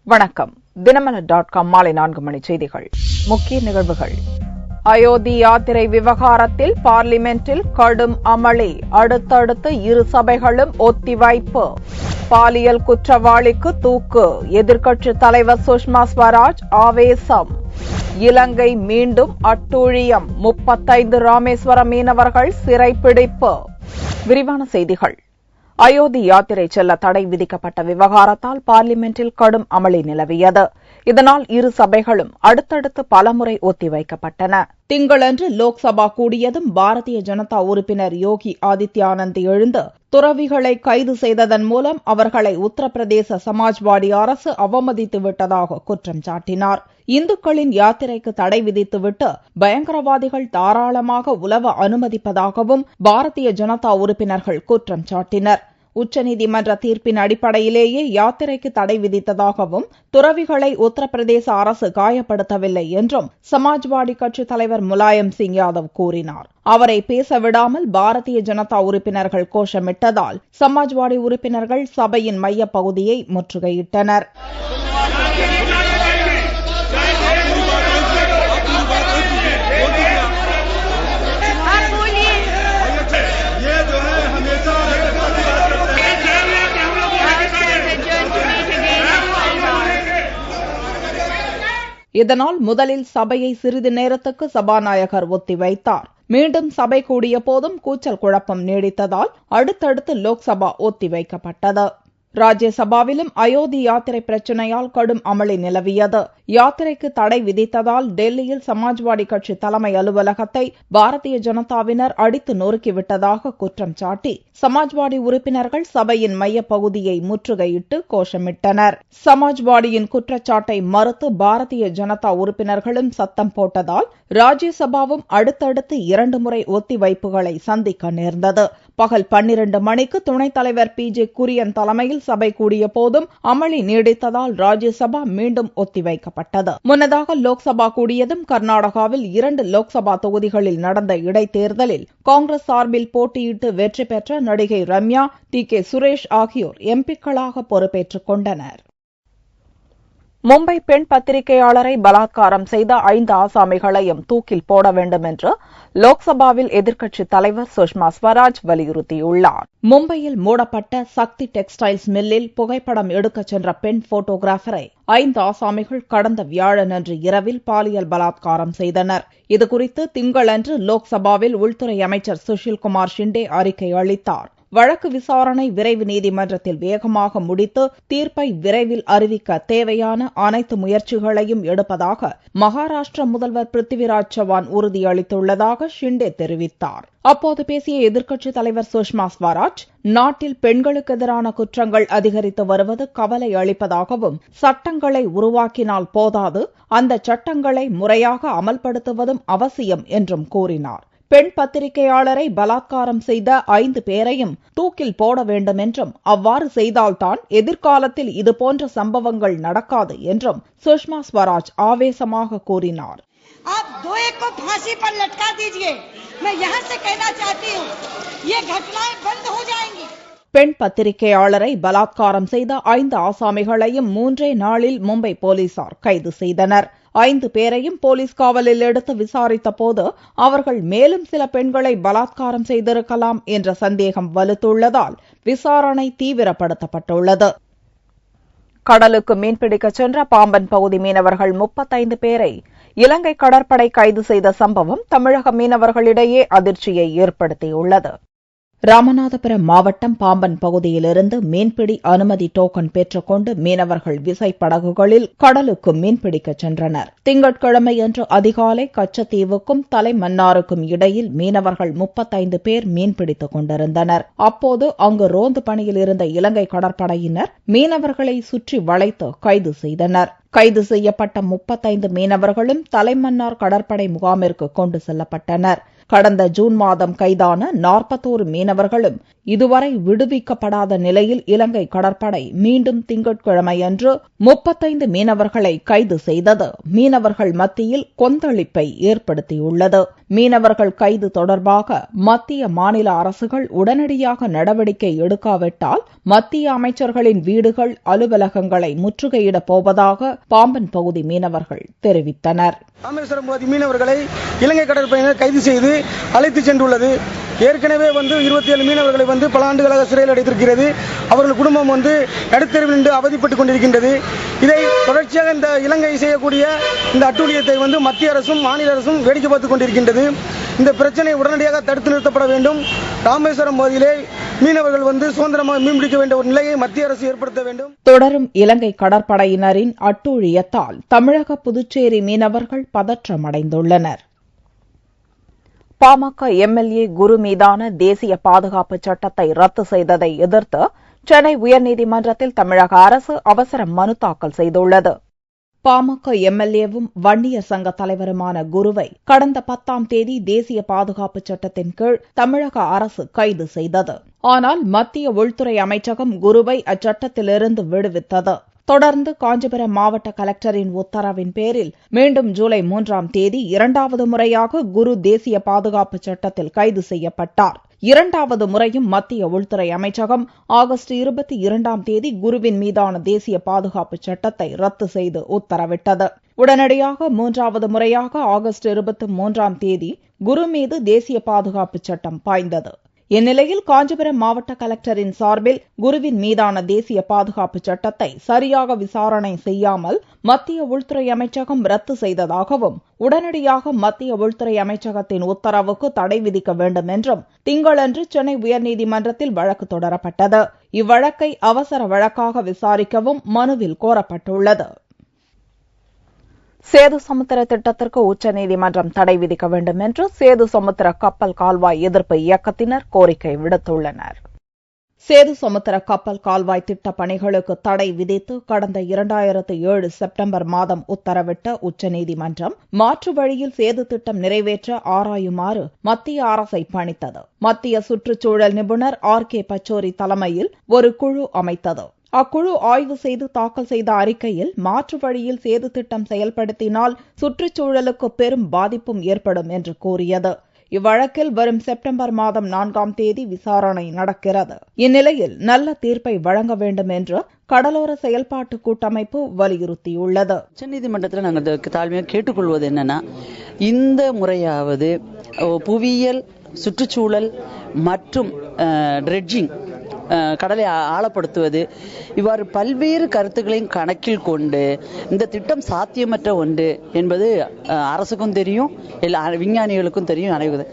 வணக்கம். தினமலர்.com மாலை 4 மணி செய்திகள். முக்கிய நிகழ்வுகள். அயோத்தி யாத்திரை விவகாரத்தில் பார்லிமென்டில் கடும் அமளி. அடுத்தடுத்து இரு சபைகளும் ஒத்திவைப்பு. பாலியல் குற்றவாளிக்கு தூக்கு. எதிர்க்கட்சித் தலைவர் சுஷ்மா ஸ்வராஜ் ஆவேசம். இலங்கை மீண்டும் அட்டூழியம். 35 ராமேஸ்வரம் மீனவர்கள் சிறைப்பிடிப்பு. விரிவான செய்திகள். அயோத்தி யாத்திரை செல்ல தடை விதிக்கப்பட்ட விவகாரத்தால் பார்லிமென்டில் கடும் அமளி நிலவியது. இதனால் இரு சபைகளும் அடுத்தடுத்து பலமுறை ஒத்திவைக்கப்பட்டன. திங்களன்று லோக்சபா கூடியதும் பாரதிய ஜனதா உறுப்பினர் யோகி ஆதித்யானந்த் எழுந்து துறவிகளை கைது செய்ததன் மூலம் அவர்களை உத்தரப்பிரதேச சமாஜ்வாடி அரசு அவமதித்து விட்டதாக குற்றம் சாட்டினார். இந்துக்களின் யாத்திரைக்கு தடை விதித்துவிட்டு பயங்கரவாதிகள் தாராளமாக உலவ அனுமதிப்பதாகவும் பாரதிய ஜனதா உறுப்பினர்கள் குற்றம் சாட்டினர். உச்சநீதிமன்ற தீர்ப்பின் அடிப்படையிலேயே யாத்திரைக்கு தடை விதித்ததாகவும் துறவிகளை உத்தரப்பிரதேச அரசு காயப்படுத்தவில்லை என்றும் சமாஜ்வாடி கட்சித் தலைவர் முலாயம் சிங் யாதவ் கூறினார். அவரை பேசவிடாமல் பாரதிய ஜனதா உறுப்பினர்கள் கோஷமிட்டதால் சமாஜ்வாடி உறுப்பினர்கள் சபையின் மையப் பகுதியை முற்றுகையிட்டனர். இதனால் முதலில் சபையை சிறிது நேரத்துக்கு சபாநாயகர் ஒத்திவைத்தார். மீண்டும் சபை கூடிய போதும் கூச்சல் குழப்பம் நீடித்ததால் அடுத்தடுத்து லோக்சபா ஒத்திவைக்கப்பட்டது. ராஜ்யசபாவிலும் அயோத்தி யாத்திரை பிரச்சினையால் கடும் அமளி நிலவியது. யாத்திரைக்கு தடை விதித்ததால் டெல்லியில் சமாஜ்வாடி கட்சி தலைமை அலுவலகத்தை பாரதிய ஜனதாவினர் அடித்து நொறுக்கிவிட்டதாக குற்றம் சாட்டி சமாஜ்வாடி உறுப்பினர்கள் சபையின் மையப் பகுதியை முற்றுகையிட்டு கோஷமிட்டனர். சமாஜ்வாடியின் குற்றச்சாட்டை மறுத்து பாரதிய ஜனதா உறுப்பினர்களும் சத்தம் போட்டதால் ராஜ்யசபாவும் அடுத்தடுத்து 2 முறை ஒத்திவைப்புகளை சந்திக்க நேர்ந்தது. பகல் 12 மணிக்கு துணைத் தலைவர் PJ குரியன் தலைமையில் சபை கூடிய போதும் அமளி நீடித்ததால் ராஜ்யசபா மீண்டும் ஒத்திவைக்கப்பட்டது. முன்னதாக லோக்சபா கூடியதும் கர்நாடகாவில் 2 லோக்சபா தொகுதிகளில் நடந்த இடைத்தேர்தலில் காங்கிரஸ் சார்பில் போட்டியிட்டு வெற்றி பெற்ற நடிகை ரம்யா, TK சுரேஷ் ஆகியோர் எம்பிக்களாக பொறுப்பேற்றுக் கொண்டனர். மும்பை பெண் பத்திரிகையாளரை பலாத்காரம் செய்த 5 ஆசாமிகளையும் தூக்கில் போட வேண்டும் என்று லோக்சபாவில் எதிர்க்கட்சித் தலைவர் சுஷ்மா ஸ்வராஜ் வலியுறுத்தியுள்ளார். மும்பையில் மூடப்பட்ட சக்தி டெக்ஸ்டைல்ஸ் மில்லில் புகைப்படம் எடுக்கச் சென்ற பெண் போட்டோகிராஃபரை 5 ஆசாமிகள் கடந்த வியாழனன்று இரவில் பாலியல் பலாத்காரம் செய்தனர். இதுகுறித்து திங்களன்று லோக்சபாவில் உள்துறை அமைச்சர் சுஷில்குமார் ஷிண்டே அறிக்கை அளித்தார். வழக்கு விசாரணை விரைவு நீதிமன்றத்தில் வேகமாக முடித்து தீர்ப்பை விரைவில் அறிவிக்க தேவையான அனைத்து முயற்சிகளையும் எடுப்பதாக மகாராஷ்டிர முதல்வர் பிருத்திவிராஜ் சவான் உறுதியளித்துள்ளதாக ஷிண்டே தெரிவித்தார். அப்போது பேசிய எதிர்க்கட்சித் தலைவர் சுஷ்மா ஸ்வராஜ், நாட்டில் பெண்களுக்கு எதிரான குற்றங்கள் அதிகரித்து வருவது கவலை அளிப்பதாகவும் சட்டங்களை உருவாக்கினால் போதாது, அந்த சட்டங்களை முறையாக அமல்படுத்துவதும் அவசியம் என்றும் கூறினார். பெண் பத்திரிகையாளரை பலாத்காரம் செய்த 5 பேரையும் தூக்கில் போட வேண்டும் என்றும் அவ்வாறு செய்தால்தான் எதிர்காலத்தில் இதுபோன்ற சம்பவங்கள் நடக்காது என்றும் சுஷ்மா ஸ்வராஜ் ஆவேசமாக கூறினார். பெண் பத்திரிகையாளரை பலாத்காரம் செய்த 5 ஆசாமிகளையும் 3 நாளில் மும்பை போலீசார் கைது செய்தனர். 5 பேரையும் போலீஸ் காவலில் எடுத்து விசாரித்த போது அவர்கள் மேலும் சில பெண்களை பலாத்காரம் செய்திருக்கலாம் என்ற சந்தேகம் வலுத்துள்ளதால் விசாரணை தீவிரப்படுத்தப்பட்டுள்ளது. கடலுக்கு மீன்பிடிக்க சென்ற பாம்பன் பகுதி மீனவர்கள் 35 பேரை இலங்கை கடற்படை கைது செய்த சம்பவம் தமிழக மீனவர்களிடையே அதிர்ச்சியை ஏற்படுத்தியுள்ளது. ராமநாதபுரம் மாவட்டம் பாம்பன் பகுதியிலிருந்து மீன்பிடி அனுமதி டோக்கன் பெற்றுக்கொண்டு மீனவர்கள் விசைப்படகுகளில் கடலுக்கு மீன்பிடிக்க சென்றனர். திங்கட்கிழமையன்று அதிகாலை கச்சத்தீவுக்கும் தலைமன்னாருக்கும் இடையில் மீனவர்கள் 35 பேர் மீன்பிடித்துக் கொண்டிருந்தனர். அப்போது அங்கு ரோந்து பணியில் இருந்த இலங்கை கடற்படையினர் மீனவர்களை சுற்றி வளைத்து கைது செய்தனர். கைது செய்யப்பட்ட 35 மீனவர்களும் தலைமன்னார் கடற்படை முகாமிற்கு கொண்டு செல்லப்பட்டனர். கடந்த ஜூன் மாதம் கைதான 41 மீனவர்களும் இதுவரை விடுவிக்கப்படாத நிலையில் இலங்கை கடற்படை மீண்டும் திங்கட்கிழமையன்று 35 மீனவர்களை கைது செய்தது மீனவர்கள் மத்தியில் கொந்தளிப்பை ஏற்படுத்தியுள்ளது. மீனவர்கள் கைது தொடர்பாக மத்திய மாநில அரசுகள் உடனடியாக நடவடிக்கை எடுக்காவிட்டால் மத்திய அமைச்சர்களின் வீடுகள், அலுவலகங்களை முற்றுகையிடப் போவதாக பாம்பன் பகுதி மீனவர்கள் தெரிவித்தனர். ராமேஸ்வரம் பகுதி மீனவர்களை இலங்கை கடற்படையினர் கைது செய்து அழைத்து சென்றுள்ளது. ஏற்கனவே 27 மீனவர்களை பல ஆண்டுகளாக சிறையில் அடைத்திருக்கிறது. அவர்கள் குடும்பம் நடுத்தெருவில் நின்று அவதிப்பட்டுக் கொண்டிருக்கின்றது. இதை தொடர்ச்சியாக இந்த இலங்கை செய்யக்கூடிய இந்த அட்டூழியத்தை மத்திய அரசும் மாநில அரசும் வேடிக்கை பார்த்துக் கொண்டிருக்கின்றது. இந்த பிரச்சனை உடனடியாக தடுத்து நிறுத்தப்பட வேண்டும். ராமேஸ்வரம் பகுதியிலே மீனவர்கள் சுதந்திரமாக மீன்பிடிக்க வேண்டிய ஒரு நிலையை மத்திய அரசு ஏற்படுத்த வேண்டும். தொடரும் இலங்கை கடற்படையினரின் அட்டூழியத்தால் தமிழக, புதுச்சேரி மீனவர்கள் பதற்றமடைந்துள்ளனர். பாமக எம்எல்ஏ குரு மீதான தேசிய பாதுகாப்பு சட்டத்தை ரத்து செய்ததை எதிர்த்து சென்னை உயர்நீதிமன்றத்தில் தமிழக அரசு அவசர மனு தாக்கல் செய்துள்ளது. பாமக எம்எல்ஏவும் வன்னியர் சங்க தலைவருமான குருவை கடந்த 10ஆம் தேதி தேசிய பாதுகாப்பு சட்டத்தின் கீழ் தமிழக அரசு கைது செய்தது. ஆனால் மத்திய உள்துறை அமைச்சகம் குருவை அச்சட்டத்திலிருந்து விடுவித்தது. தொடர்ந்து காஞ்சிபுரம் மாவட்ட கலெக்டரின் உத்தரவின் பேரில் மீண்டும் ஜூலை 3ஆம் தேதி 2வது முறையாக குரு தேசிய பாதுகாப்பு சட்டத்தில் கைது செய்யப்பட்டார். 2வது முறையும் மத்திய உள்துறை அமைச்சகம் ஆகஸ்ட் 22ஆம் தேதி குருவின் மீதான தேசிய பாதுகாப்பு சட்டத்தை ரத்து செய்து உத்தரவிட்டது. உடனடியாக 3வது முறையாக ஆகஸ்ட் 23ஆம் தேதி குரு மீது தேசிய பாதுகாப்பு சட்டம் பாய்ந்தது. இந்நிலையில் காஞ்சிபுரம் மாவட்ட கலெக்டரின் சார்பில் குருவின் மீதான தேசிய பாதுகாப்பு சட்டத்தை சரியாக விசாரணை செய்யாமல் மத்திய உள்துறை அமைச்சகம் ரத்து செய்ததாகவும், உடனடியாக மத்திய உள்துறை அமைச்சகத்தின் உத்தரவுக்கு தடை விதிக்க வேண்டும் என்றும் திங்களன்று சென்னை உயர்நீதிமன்றத்தில் வழக்கு தொடரப்பட்டது. இவ்வழக்கை அவசர வழக்காக விசாரிக்கவும் மனுவில் கோரப்பட்டுள்ளது. சேது சமுத்திர திட்டத்திற்கு உச்சநீதிமன்றம் தடை விதிக்க வேண்டும் என்று சேது சமுத்திர கப்பல் கால்வாய் எதிர்ப்பு இயக்கத்தினர் கோரிக்கை விடுத்துள்ளனர். சேது சமுத்திர கப்பல் கால்வாய் திட்ட பணிகளுக்கு தடை விதித்து கடந்த 2007 செப்டம்பர் மாதம் உத்தரவிட்ட உச்சநீதிமன்றம் மாற்று வழியில் சேது திட்டம் நிறைவேற்ற ஆராயுமாறு மத்திய அரசை பணித்தது. மத்திய சுற்றுச்சூழல் நிபுணர் R.K. பச்சோரி தலைமையில் ஒரு குழு அமைத்தது. அக்குழு ஆய்வு செய்து தாக்கல் செய்த அறிக்கையில் மாற்று வழியில் சேது திட்டம் செயல்படுத்தினால் சுற்றுச்சூழலுக்கு பெரும் பாதிப்பும் ஏற்படும் என்று கூறியது. இவ்வழக்கில் வரும் செப்டம்பர் மாதம் 4ஆம் தேதி விசாரணை நடக்கிறது. இந்நிலையில் நல்ல தீர்ப்பை வழங்க வேண்டும் என்று கடலோர செயல்பாட்டு கூட்டமைப்பு வலியுறுத்தியுள்ளது. உச்சநீதிமன்றத்தில் நாங்கள் தாழ்மையாக கேட்டுக்கொள்வது என்னன்னா, இந்த முறையாவது புவியியல், சுற்றுச்சூழல் மற்றும் டிரெட்ஜிங், கடலை ஆழப்படுத்துவது, இவ்வாறு பல்வேறு கருத்துக்களையும் கணக்கில் கொண்டு இந்த திட்டம் சாத்தியமற்ற ஒன்று என்பது அரசுக்கும் தெரியும், எல்லா விஞ்ஞானிகளுக்கும் தெரியும்.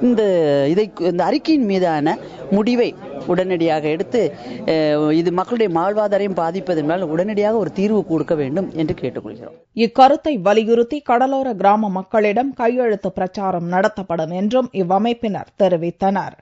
இந்த அறிக்கையின் மீதான முடிவை உடனடியாக எடுத்து இது மக்களுடைய வாழ்வாதாரம் பாதிப்பதனால் உடனடியாக ஒரு தீர்வு கொடுக்க வேண்டும் என்று கேட்டுக்கொள்கிறோம். இக்கருத்தை வலியுறுத்தி கடலோர கிராம மக்களிடம் கையெழுத்து பிரச்சாரம் நடத்தப்படும் என்றும் இவ்வமைப்பினர் தெரிவித்தனர்.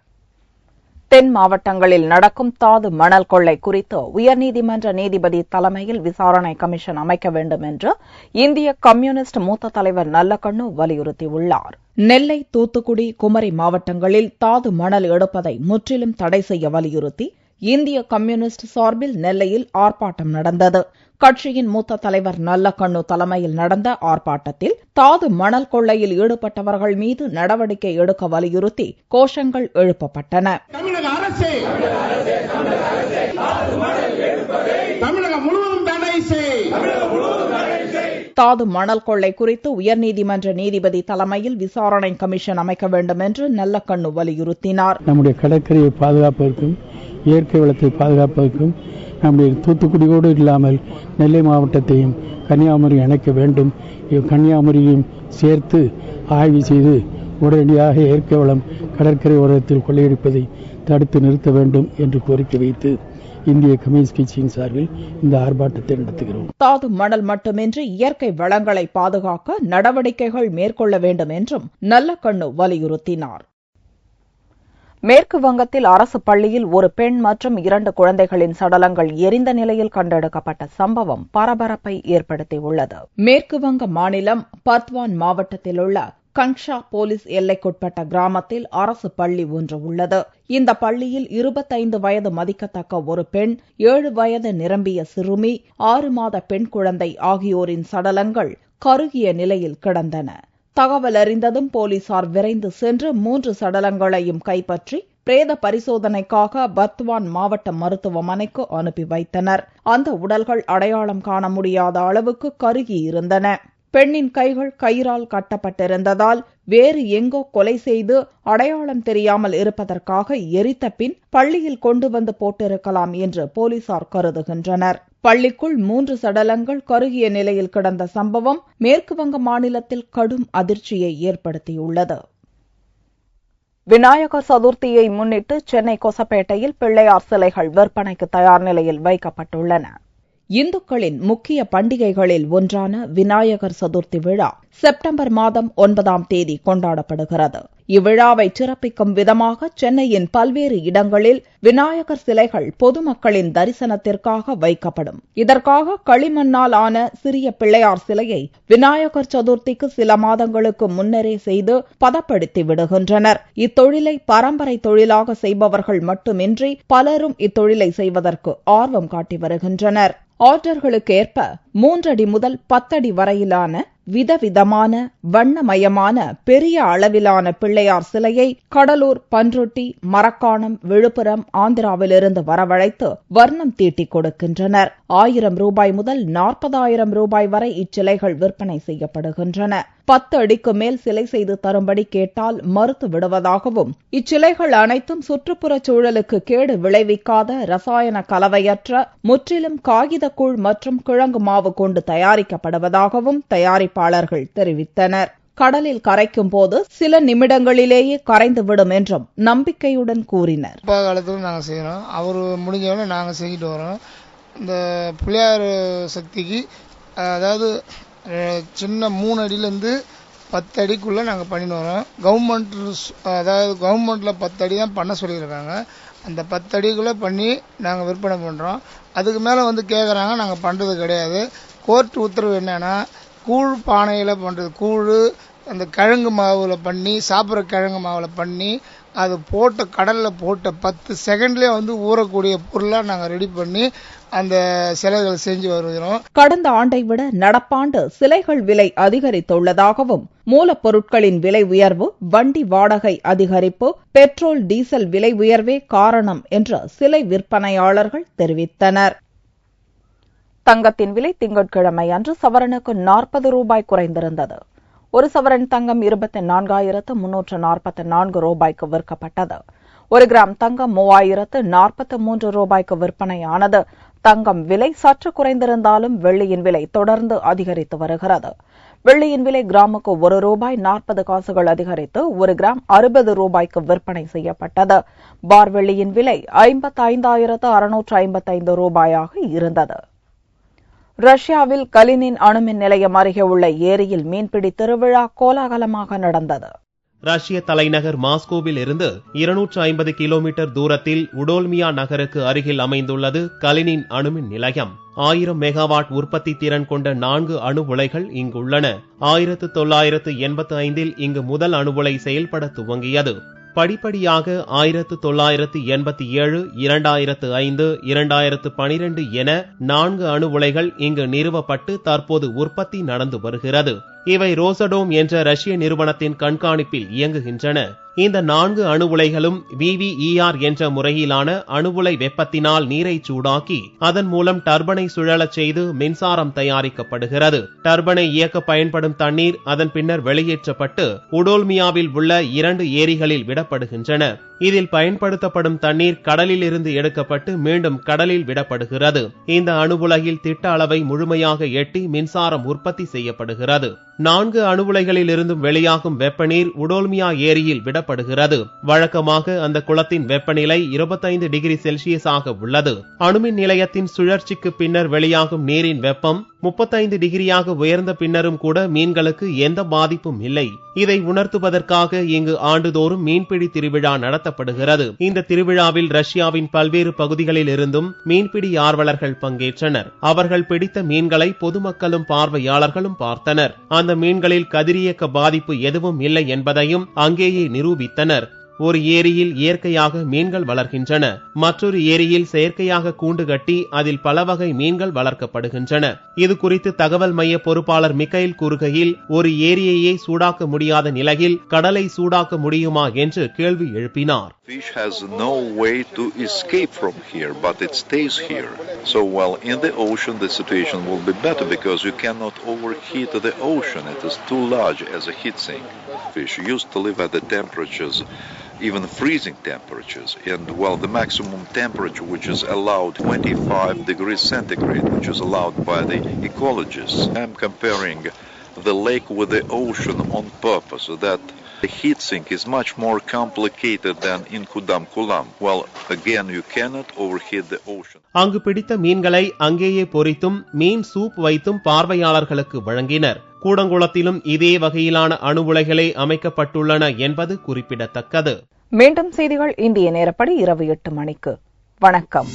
தென் மாவட்டங்களில் நடக்கும் தாது மணல் கொள்ளை குறித்து உயர்நீதிமன்ற நீதிபதி தலைமையில் விசாரணை கமிஷன் அமைக்க வேண்டும் என்று இந்திய கம்யூனிஸ்ட் மூத்த தலைவர் நல்லக்கண்ணு வலியுறுத்தியுள்ளார். நெல்லை, தூத்துக்குடி, குமரி மாவட்டங்களில் தாது மணல் எடுப்பதை முற்றிலும் தடை செய்ய வலியுறுத்தி இந்திய கம்யூனிஸ்ட் சார்பில் நெல்லையில் ஆர்ப்பாட்டம் நடந்தது. கட்சியின் மூத்த தலைவர் நல்லக்கண்ணு தலைமையில் நடந்த ஆர்ப்பாட்டத்தில் தாது மணல் கொள்ளையில் ஈடுபட்டவர்கள் மீது நடவடிக்கை எடுக்க வலியுறுத்தி கோஷங்கள் எழுப்பப்பட்டன. தாது மணல் கொள்ளை குறித்து உயர்நீதிமன்ற நீதிபதி தலைமையில் விசாரணை கமிஷன் அமைக்க வேண்டும் என்று நல்லக்கண்ணு வலியுறுத்தினார். நம்முடைய கடற்கரையை பாதுகாப்பதற்கும் இயற்கை வளத்தை பாதுகாப்பதற்கும் நம்முடைய தூத்துக்குடியோடு இல்லாமல் நெல்லை மாவட்டத்தையும் கன்னியாகுமரி இணைக்க வேண்டும். கன்னியாகுமரியும் சேர்த்து ஆய்வு செய்து உடனடியாக இயற்கை வளம் கடற்கரை ஓரத்தில் கொள்ளையடிப்பதை தடுத்து நிறுத்த வேண்டும் என்று கோரிக்கை வைத்து இந்திய கம்யூனிஸ்ட் கட்சியின் சார்பில் இந்த ஆர்ப்பாட்டத்தை நடத்துகிறோம். தாது மணல் மட்டுமின்றி இயற்கை வளங்களை பாதுகாக்க நடவடிக்கைகள் மேற்கொள்ள வேண்டும் என்றும் நல்லக்கண்ணு வலியுறுத்தினார். மேற்கு வங்கத்தில் அரசு பள்ளியில் ஒரு பெண் மற்றும் 2 குழந்தைகளின் சடலங்கள் எரிந்த நிலையில் கண்டெடுக்கப்பட்ட சம்பவம் பரபரப்பை ஏற்படுத்தியுள்ளது. மேற்கு வங்க மாநிலம் பர்த்வான் மாவட்டத்தில் உள்ள கங்ஷா போலீஸ் எல்லைக்குட்பட்ட கிராமத்தில் அரசு பள்ளி ஒன்று உள்ளது. இந்த பள்ளியில் 25 வயது மதிக்கத்தக்க ஒரு பெண், 7 வயது நிரம்பிய சிறுமி, 6 மாத பெண் குழந்தை ஆகியோரின் சடலங்கள் கருகிய நிலையில் கிடந்தன. தகவல் அறிந்ததும் போலீசார் விரைந்து சென்று 3 சடலங்களையும் கைப்பற்றி பிரேத பரிசோதனைக்காக பர்த்வான் மாவட்ட மருத்துவமனைக்கு அனுப்பி வைத்தனர். அந்த உடல்கள் அடையாளம் காண முடியாத அளவுக்கு கருகியிருந்தன. பெண்ணின் கைகள் கயிறால் கட்டப்பட்டிருந்ததால் வேறு எங்கோ கொலை செய்து அடையாளம் தெரியாமல் இருப்பதற்காக எரித்த பின் பள்ளியில் கொண்டு வந்து போட்டிருக்கலாம் என்று போலீசார் கருதுகின்றனர். பள்ளிக்குள் 3 சடலங்கள் கருகிய நிலையில் கிடந்த சம்பவம் மேற்குவங்க மாநிலத்தில் கடும் அதிர்ச்சியை ஏற்படுத்தியுள்ளது. விநாயகர் சதுர்த்தியை முன்னிட்டு சென்னை கொசப்பேட்டையில் பிள்ளையார் சிலைகள் விற்பனைக்கு தயார் நிலையில் வைக்கப்பட்டுள்ளன. இந்துக்களின் முக்கிய பண்டிகைகளில் ஒன்றான விநாயகர் சதுர்த்தி விழா செப்டம்பர் மாதம் 9ஆம் தேதி கொண்டாடப்படுகிறது. இவ்விழாவை சிறப்பிக்கும் விதமாக சென்னையின் பல்வேறு இடங்களில் விநாயகர் சிலைகள் பொதுமக்களின் தரிசனத்திற்காக வைக்கப்படும். இதற்காக களிமண்ணால் ஆன சிறிய பிள்ளையார் சிலையை விநாயகர் சதுர்த்திக்கு சில மாதங்களுக்கு முன்னரே செய்து பதப்படுத்தி விடுகின்றனர். இத்தொழிலை பரம்பரை தொழிலாக செய்பவர்கள் மட்டுமின்றி பலரும் இத்தொழிலை செய்வதற்கு ஆர்வம் காட்டி வருகின்றனர். ஆர்டர்களுக்கு ஏற்ப 3 அடி முதல் 10 அடி வரையிலான விதவிதமான வண்ணமயமான பெரிய அளவிலான பிள்ளையார் சிலையை கடலூர், பன்ருட்டி, மரக்காணம், விழுப்புரம், ஆந்திராவிலிருந்து வரவழைத்து வர்ணம் தீட்டிக் கொடுக்கின்றனர். 1000 ரூபாய் முதல் 40,000 ரூபாய் வரை இச்சிலைகள் விற்பனை செய்யப்படுகின்றன. 10 அடிக்கு மேல் சிலை செய்து தரும்படி கேட்டால் மறுத்து விடுவதாகவும், இச்சிலைகள் அனைத்தும் சுற்றுப்புற சூழலுக்கு கேடு விளைவிக்காத ரசாயன கலவையற்ற முற்றிலும் காகிதக்கூழ் மற்றும் கிழங்கு மாவு கொண்டு தயாரிக்கப்படுவதாகவும் தயாரிப்பாளர்கள் தெரிவித்தனர். கடலில் கரைக்கும் போது சில நிமிடங்களிலேயே கரைந்துவிடும் என்றும் நம்பிக்கையுடன் கூறினர். காலத்தில் நாங்கள் செய்யறோம், அவர் முடிஞ்சவொடனே நாங்கள் செஞ்சுட்டு வரோம். இந்த பிள்ளையார் சக்திக்கு அதாவது சின்ன 3 அடியிலேருந்து 10 அடிக்குள்ளே நாங்கள் பண்ணிட்டு வரோம். கவர்மெண்ட்டில் 10 அடி தான் பண்ண சொல்லியிருக்காங்க. அந்த 10 அடிக்குள்ளே பண்ணி நாங்கள் விற்பனை பண்ணுறோம். அதுக்கு மேலே வந்து கேட்குறாங்க, நாங்கள் பண்ணுறது கிடையாது. கோர்ட் உத்தரவு என்னன்னா, கூழ் பானையில் பண்ணுறது, கூழ் அந்த கிழங்கு மாவில் பண்ணி, சாப்பிட்ற கிழங்கு மாவில் பண்ணி, அது போட்ட கடலில் போட்ட 10 செகண்ட்லேயே வந்து ஊறக்கூடிய பொருளாக நாங்கள் ரெடி பண்ணி அந்த சிலைகள் செஞ்சு வருகிறோம். கடந்த ஆண்டை விட நடப்பாண்டு சிலைகள் விலை அதிகரித்துள்ளதாகவும், மூலப்பொருட்களின் விலை உயர்வு, வண்டி வாடகை அதிகரிப்பு, பெட்ரோல் டீசல் விலை உயர்வே காரணம் என்று சிலை விற்பனையாளர்கள் தெரிவித்தனர். தங்கத்தின் விலை திங்கட்கிழமை அன்று சவரனுக்கு 40 ரூபாய் குறைந்திருந்தது. ஒரு சவரன் தங்கம் 24,344 ரூபாய்க்கு விற்கப்பட்டது. 1 கிராம் தங்கம் 3,043 ரூபாய்க்கு விற்பனையானது. தங்கம் விலை சற்று குறைந்திருந்தாலும் வெள்ளியின் விலை தொடர்ந்து அதிகரித்து வருகிறது. வெள்ளியின் விலை கிராமுக்கு 1 ரூபாய் 40 காசுகள் அதிகரித்து 1 கிராம் 60 ரூபாய்க்கு விற்பனை செய்யப்பட்டது. பார் வெள்ளியின் விலை 55,655 ரூபாயாக இருந்தது. ரஷ்யாவில் கலினின் அணுமின் நிலையம் அருகே உள்ள ஏரியில் மீன்பிடி திருவிழா கோலாகலமாக நடந்தது. ரஷ்ய தலைநகர் மாஸ்கோவில் இருந்து 250 கிலோமீட்டர் தூரத்தில் உடோல்மியா நகருக்கு அருகில் அமைந்துள்ளது கலினின் அணுமின் நிலையம். 1000 மெகாவாட் உற்பத்தி திறன் கொண்ட 4 அணு உலைகள் இங்குள்ளன. 1985இல் இங்கு முதல் அணு உலை செயல்பட துவங்கியது. படிப்படியாக 1987, 2005, 2012 என 4 அணு உலைகள் இங்கு நிறுவப்பட்டு தற்போது உற்பத்தி நடந்து வருகிறது. இவை ரோசடோம் என்ற ரஷ்ய நிறுவனத்தின் கண்காணிப்பில் இயங்குகின்றன. இந்த 4 அணு உலைகளும் VVER என்ற முறையிலான அணு உலை வெப்பத்தினால் நீரை சூடாக்கி அதன் மூலம் டர்பனை சுழலச் செய்து மின்சாரம் தயாரிக்கப்படுகிறது. டர்பனை இயக்க பயன்படும் தண்ணீர் அதன் பின்னர் வெளியேற்றப்பட்டு உடோல்மியாவில் உள்ள 2 ஏரிகளில் விடப்படுகின்றன. இதில் பயன்படுத்தப்படும் தண்ணீர் கடலில் இருந்து எடுக்கப்பட்டு மீண்டும் கடலில் விடப்படுகிறது. இந்த அணு உலையில் திட்ட அளவை முழுமையாக எட்டி மின்சாரம் உற்பத்தி செய்யப்படுகிறது. 4 அணு உலைகளில் இருந்தும் வெளியாகும் வெப்பநீர் உடோல்மியா ஏரியில் விடப்படுகிறது. வழக்கமாக அந்த குளத்தின் வெப்பநிலை 25 டிகிரி செல்சியஸாக உள்ளது. அணுமின் நிலையத்தின் சுழற்சிக்கு பின்னர் வெளியாகும் நீரின் வெப்பம் 35 டிகிரியாக உயர்ந்த பின்னரும் கூட மீன்களுக்கு எந்த பாதிப்பும் இல்லை. இதை உணர்த்துவதற்காக இங்கு ஆண்டுதோறும் மீன்பிடி திருவிழா நடத்தப்படுகிறது. நடத்தப்படுகிறது. இந்த திருவிழாவில் ரஷ்யாவின் பல்வேறு பகுதிகளில் இருந்தும் மீன்பிடி ஆர்வலர்கள் பங்கேற்றனர். அவர்கள் பிடித்த மீன்களை பொதுமக்களும் பார்வையாளர்களும் பார்த்தனர். அந்த மீன்களில் கதிரியக்க பாதிப்பு எதுவும் இல்லை என்பதையும் அங்கேயே நிரூபித்தனர். ஒரு ஏரியில் இயற்கையாக மீன்கள் வளர்கின்றன, மற்றொரு ஏரியில் செயற்கையாக கூண்டு கட்டி அதில் பல வகை மீன்கள் வளர்க்கப்படுகின்றன. இது குறித்து தகவல் மைய பொறுப்பாளர் மிக்கைல் கூறுகையில், ஒரு ஏரியையே சூடாக்க முடியாத நிலையில் கடலை சூடாக்க முடியுமா என்று கேள்வி எழுப்பினார். Fish has no way to escape from here, but it stays here. So while in the ocean the situation will be better because you cannot overheat the ocean. It is too large as a heat sink. Fish used to live at the temperatures, even freezing temperatures, and while the maximum temperature which is allowed 25 degrees centigrade, which is allowed by the ecologists. I am comparing the lake with the ocean on purpose, so that the heat sink is much more complicated than in Kudam Kulam. Well, again, you cannot overheat the ocean. அங்கு பிடித்த மீன்களை அங்கேயே பொரித்தும் மீன் soup வைத்தும் பார்வையாளர்களுக்கு வழங்கினர். கூடங்குளத்திலும் இதே வகையிலான அணு உலைகளே அமைக்கப்பட்டுள்ளன என்பது குறிப்பிடத்தக்கது. மீண்டும் செய்திகள் இந்திய நேரப்படி இரவு 8 மணிக்கு. வணக்கம்.